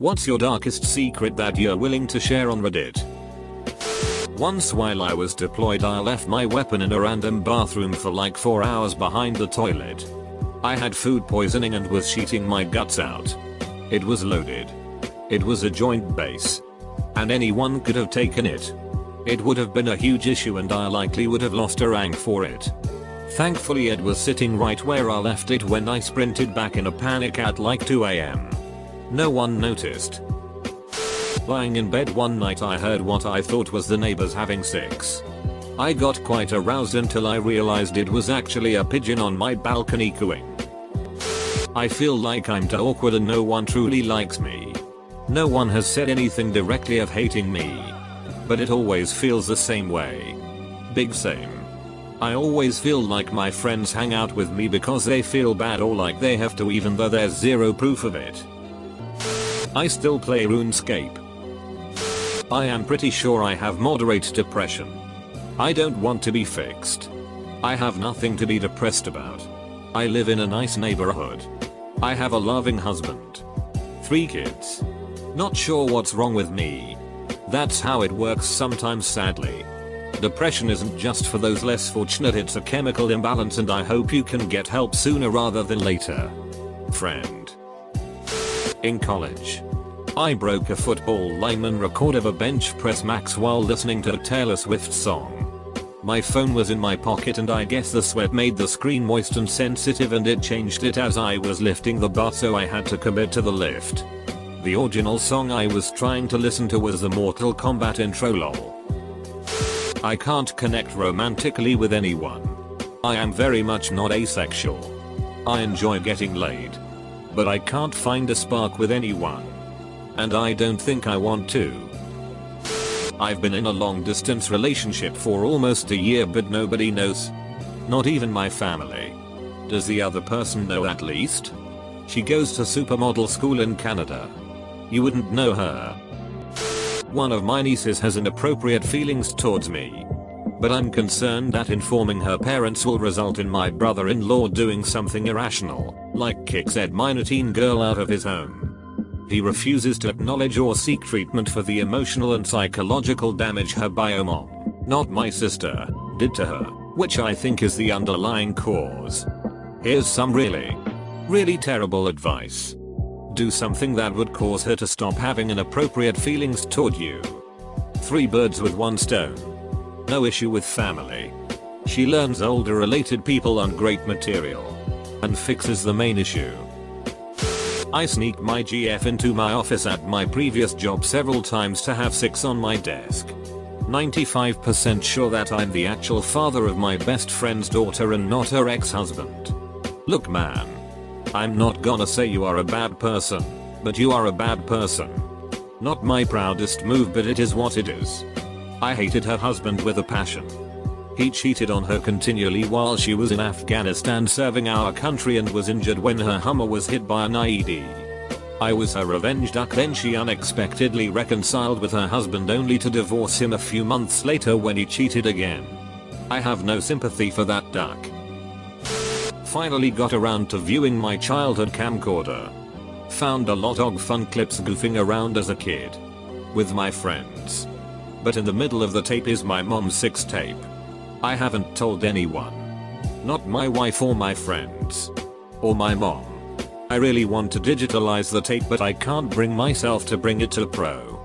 What's your darkest secret that you're willing to share on Reddit? Once while I was deployed I left my weapon in a random bathroom for like 4 hours behind the toilet. I had food poisoning and was sheeting my guts out. It was loaded. It was a joint base. And anyone could have taken it. It would have been a huge issue and I likely would have lost a rank for it. Thankfully it was sitting right where I left it when I sprinted back in a panic at like 2 AM. No one noticed. Lying in bed one night I heard what I thought was the neighbors having sex. I got quite aroused until I realized it was actually a pigeon on my balcony cooing. I feel like I'm too awkward and no one truly likes me. No one has said anything directly of hating me. But it always feels the same way. Big same. I always feel like my friends hang out with me because they feel bad or like they have to even though there's zero proof of it. I still play RuneScape. I am pretty sure I have moderate depression. I don't want to be fixed. I have nothing to be depressed about. I live in a nice neighborhood. I have a loving husband. 3 kids. Not sure what's wrong with me. That's how it works sometimes sadly. Depression isn't just for those less fortunate, it's a chemical imbalance and I hope you can get help sooner rather than later. Friend. In college. I broke a football lineman record of a bench press max while listening to a Taylor Swift song. My phone was in my pocket and I guess the sweat made the screen moist and sensitive and it changed it as I was lifting the bar so I had to commit to the lift. The original song I was trying to listen to was the Mortal Kombat intro lol. I can't connect romantically with anyone. I am very much not asexual. I enjoy getting laid. But I can't find a spark with anyone. And I don't think I want to. I've been in a long distance relationship for almost a year but nobody knows. Not even my family. Does the other person know at least? She goes to supermodel school in Canada. You wouldn't know her. One of my nieces has inappropriate feelings towards me. But I'm concerned that informing her parents will result in my brother-in-law doing something irrational, like kick said minor teen girl out of his home. He refuses to acknowledge or seek treatment for the emotional and psychological damage her bio mom, not my sister, did to her, which I think is the underlying cause. Here's some really terrible advice. Do something that would cause her to stop having inappropriate feelings toward you. 3 birds with 1 stone. No issue with family. She learns older related people on great material. And fixes the main issue. I sneaked my GF into my office at my previous job several times to have sex on my desk. 95% sure that I'm the actual father of my best friend's daughter and not her ex-husband. Look man. I'm not gonna say you are a bad person, but you are a bad person. Not my proudest move but it is what it is. I hated her husband with a passion. He cheated on her continually while she was in Afghanistan serving our country and was injured when her Hummer was hit by an IED. I was her revenge duck then she unexpectedly reconciled with her husband only to divorce him a few months later when he cheated again. I have no sympathy for that duck. Finally got around to viewing my childhood camcorder. Found a lot of fun clips goofing around as a kid. With my friends. But in the middle of the tape is my mom's sex tape. I haven't told anyone. Not my wife or my friends. Or my mom. I really want to digitalize the tape but I can't bring myself to bring it to Pro.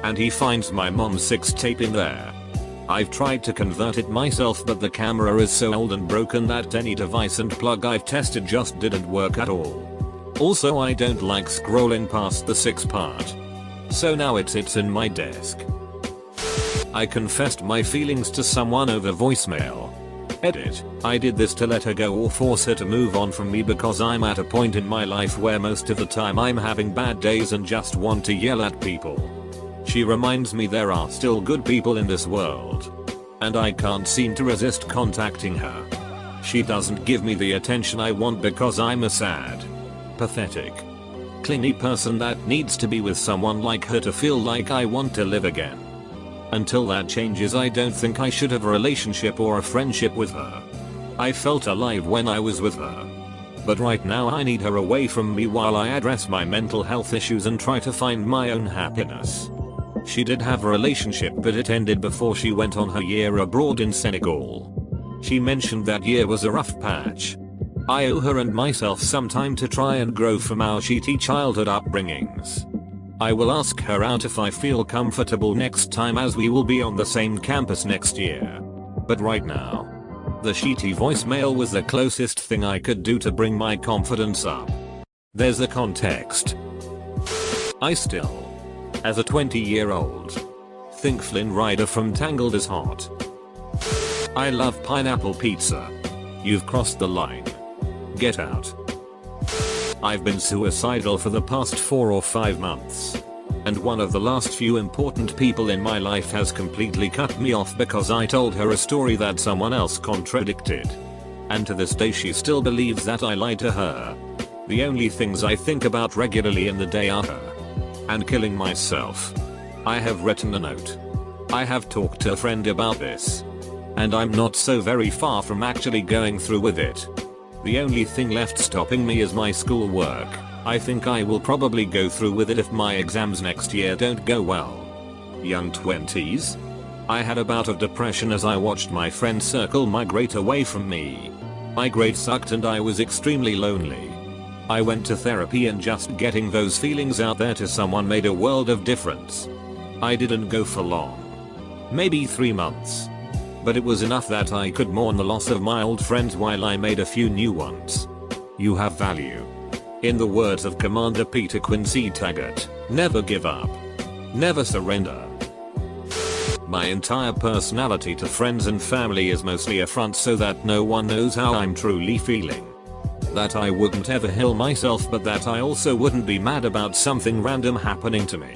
And he finds my mom's sex tape in there. I've tried to convert it myself but the camera is so old and broken that any device and plug I've tested just didn't work at all. Also I don't like scrolling past the 6 part. So now it sits in my desk. I confessed my feelings to someone over voicemail. Edit. I did this to let her go or force her to move on from me because I'm at a point in my life where most of the time I'm having bad days and just want to yell at people. She reminds me there are still good people in this world. And I can't seem to resist contacting her. She doesn't give me the attention I want because I'm a sad, pathetic, clingy person that needs to be with someone like her to feel like I want to live again. Until that changes I don't think I should have a relationship or a friendship with her. I felt alive when I was with her. But right now I need her away from me while I address my mental health issues and try to find my own happiness. She did have a relationship, but it ended before she went on her year abroad in Senegal. She mentioned that year was a rough patch. I owe her and myself some time to try and grow from our shitty childhood upbringings. I will ask her out if I feel comfortable next time, as we will be on the same campus next year. But right now, the shitty voicemail was the closest thing I could do to bring my confidence up. There's the context. I still, as a 20-year-old, think Flynn Rider from Tangled is hot. I love pineapple pizza. You've crossed the line. Get out. I've been suicidal for the past 4 or 5 months. And one of the last few important people in my life has completely cut me off because I told her a story that someone else contradicted. And to this day she still believes that I lied to her. The only things I think about regularly in the day are her and killing myself. I have written a note. I have talked to a friend about this. And I'm not so very far from actually going through with it. The only thing left stopping me is my schoolwork. I think I will probably go through with it if my exams next year don't go well. Young 20s? I had a bout of depression as I watched my friend circle migrate away from me. My grade sucked and I was extremely lonely. I went to therapy and just getting those feelings out there to someone made a world of difference. I didn't go for long. Maybe 3 months. But it was enough that I could mourn the loss of my old friends while I made a few new ones. You have value. In the words of Commander Peter Quincy Taggart, never give up. Never surrender. My entire personality to friends and family is mostly a front so that no one knows how I'm truly feeling. That I wouldn't ever heal myself, but that I also wouldn't be mad about something random happening to me.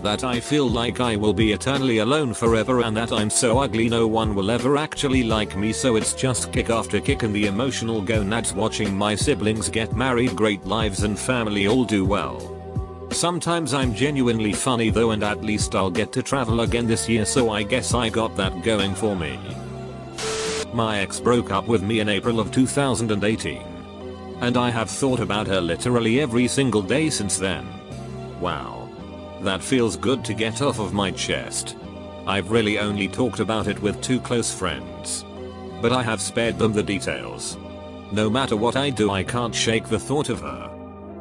That I feel like I will be eternally alone forever, and that I'm so ugly no one will ever actually like me, so it's just kick after kick and the emotional gonads watching my siblings get married, great lives and family all do well. Sometimes I'm genuinely funny though, and at least I'll get to travel again this year, so I guess I got that going for me. My ex broke up with me in April of 2018. And I have thought about her literally every single day since then. Wow. That feels good to get off of my chest. I've really only talked about it with 2 close friends. But I have spared them the details. No matter what I do, I can't shake the thought of her.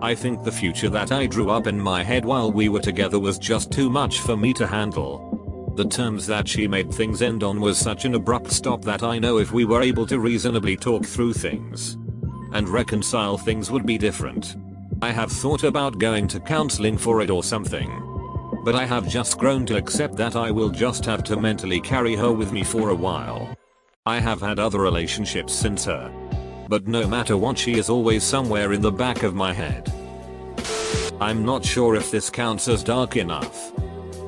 I think the future that I drew up in my head while we were together was just too much for me to handle. The terms that she made things end on was such an abrupt stop that I know if we were able to reasonably talk through things and reconcile, things would be different. I have thought about going to counseling for it or something. But I have just grown to accept that I will just have to mentally carry her with me for a while. I have had other relationships since her. But no matter what, she is always somewhere in the back of my head. I'm not sure if this counts as dark enough.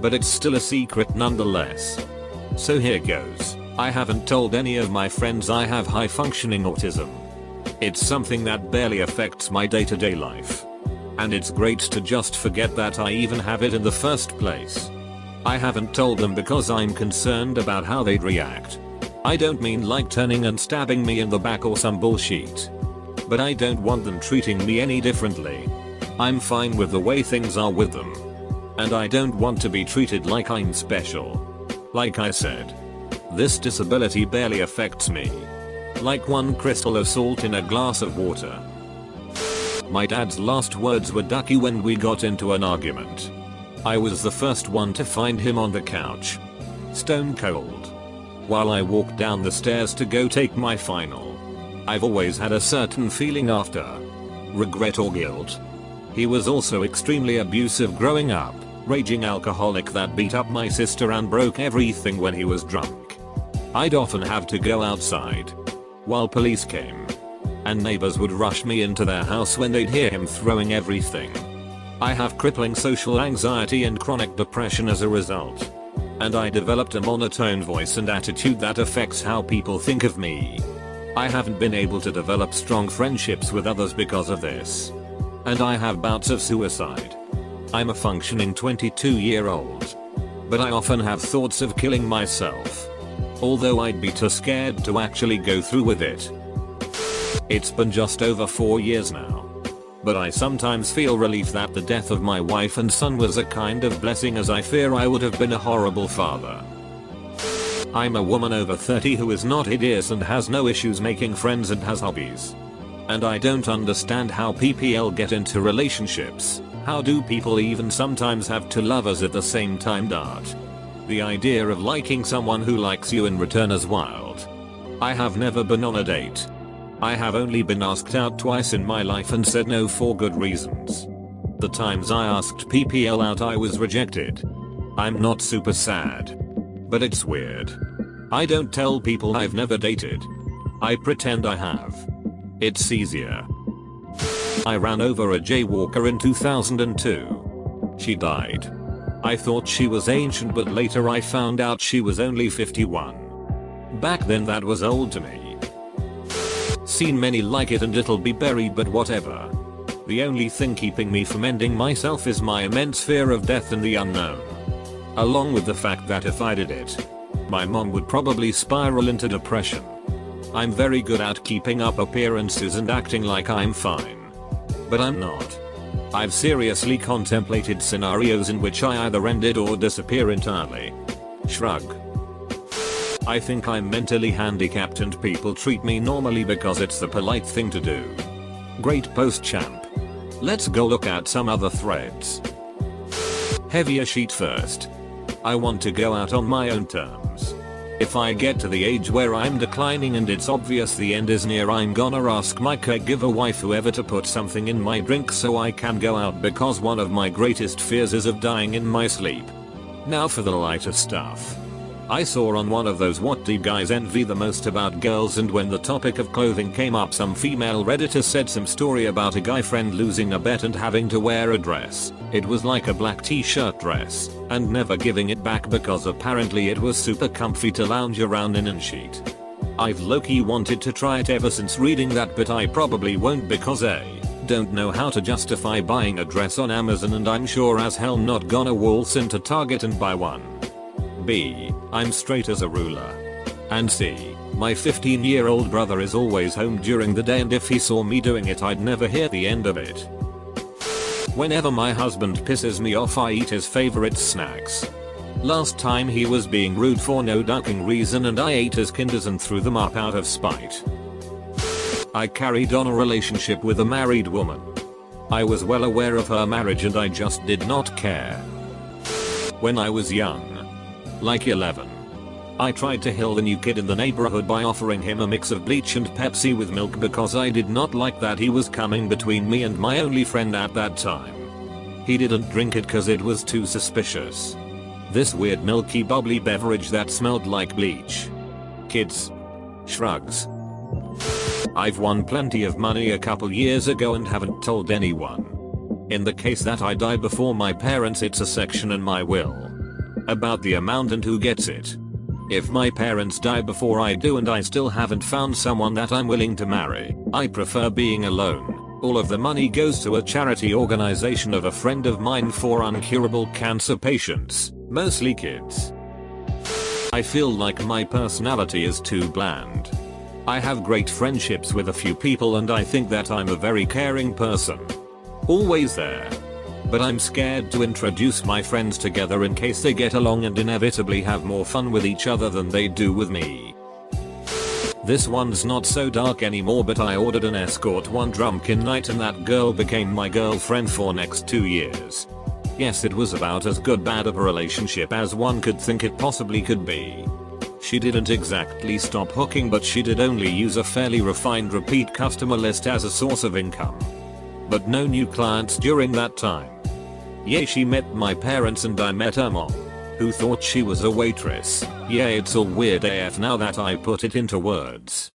But it's still a secret nonetheless. So here goes. I haven't told any of my friends I have high functioning autism. It's something that barely affects my day-to-day life. And it's great to just forget that I even have it in the first place. I haven't told them because I'm concerned about how they'd react. I don't mean like turning and stabbing me in the back or some bullshit. But I don't want them treating me any differently. I'm fine with the way things are with them. And I don't want to be treated like I'm special. Like I said, this disability barely affects me. Like one crystal of salt in a glass of water. My dad's last words were "ducky" when we got into an argument. I was the first one to find him on the couch, stone cold, while I walked down the stairs to go take my final. I've always had a certain feeling after, regret or guilt. He was also extremely abusive growing up, raging alcoholic that beat up my sister and broke everything when he was drunk. I'd often have to go outside while police came, and neighbors would rush me into their house when they'd hear him throwing everything. I have crippling social anxiety and chronic depression as a result. And I developed a monotone voice and attitude that affects how people think of me. I haven't been able to develop strong friendships with others because of this. And I have bouts of suicide. I'm a functioning 22-year-old. But I often have thoughts of killing myself. Although I'd be too scared to actually go through with it. It's been just over 4 years now. But I sometimes feel relief that the death of my wife and son was a kind of blessing, as I fear I would have been a horrible father. I'm a woman over 30 who is not hideous and has no issues making friends and has hobbies. And I don't understand how PPL get into relationships. How do people even sometimes have two lovers at the same time? The idea of liking someone who likes you in return is wild. I have never been on a date. I have only been asked out twice in my life and said no for good reasons. The times I asked PPL out I was rejected. I'm not super sad. But it's weird. I don't tell people I've never dated. I pretend I have. It's easier. I ran over a jaywalker in 2002. She died. I thought she was ancient, but later I found out she was only 51. Back then that was old to me. Seen many like it and it'll be buried, but whatever. The only thing keeping me from ending myself is my immense fear of death and the unknown. Along with the fact that if I did it, my mom would probably spiral into depression. I'm very good at keeping up appearances and acting like I'm fine. But I'm not. I've seriously contemplated scenarios in which I either end it or disappear entirely. Shrug. I think I'm mentally handicapped and people treat me normally because it's the polite thing to do. Great post, champ. Let's go look at some other threads. Heavier sheet first. I want to go out on my own terms. If I get to the age where I'm declining and it's obvious the end is near, I'm gonna ask my caregiver wife whoever to put something in my drink so I can go out, because one of my greatest fears is of dying in my sleep. Now for the lighter stuff. I saw on one of those what do guys envy the most about girls, and when the topic of clothing came up, some female redditor said some story about a guy friend losing a bet and having to wear a dress. It was like a black t-shirt dress, and never giving it back because apparently it was super comfy to lounge around in and sheet. I've low-key wanted to try it ever since reading that, but I probably won't because A, don't know how to justify buying a dress on Amazon, and I'm sure as hell not gonna waltz into Target and buy one. B, I'm straight as a ruler. And C, my 15-year-old brother is always home during the day, and if he saw me doing it I'd never hear the end of it. Whenever my husband pisses me off I eat his favorite snacks. Last time he was being rude for no ducking reason and I ate his Kinders and threw them up out of spite. I carried on a relationship with a married woman. I was well aware of her marriage and I just did not care. When I was young, like 11, I tried to heal the new kid in the neighborhood by offering him a mix of bleach and Pepsi with milk because I did not like that he was coming between me and my only friend at that time. He didn't drink it cause it was too suspicious. This weird milky bubbly beverage that smelled like bleach. Kids. Shrugs. I've won plenty of money a couple years ago and haven't told anyone. In the case that I die before my parents, it's a section in my will about the amount and who gets it. If my parents die before I do and I still haven't found someone that I'm willing to marry, I prefer being alone. All of the money goes to a charity organization of a friend of mine for incurable cancer patients, mostly kids. I feel like my personality is too bland. I have great friendships with a few people and I think that I'm a very caring person. Always there. But I'm scared to introduce my friends together in case they get along and inevitably have more fun with each other than they do with me. This one's not so dark anymore, but I ordered an escort one drunken night and that girl became my girlfriend for next 2 years. Yes, it was about as good bad of a relationship as one could think it possibly could be. She didn't exactly stop hooking, but she did only use a fairly refined repeat customer list as a source of income. But no new clients during that time. Yeah, she met my parents and I met her mom, who thought she was a waitress. Yeah, it's all weird AF now that I put it into words.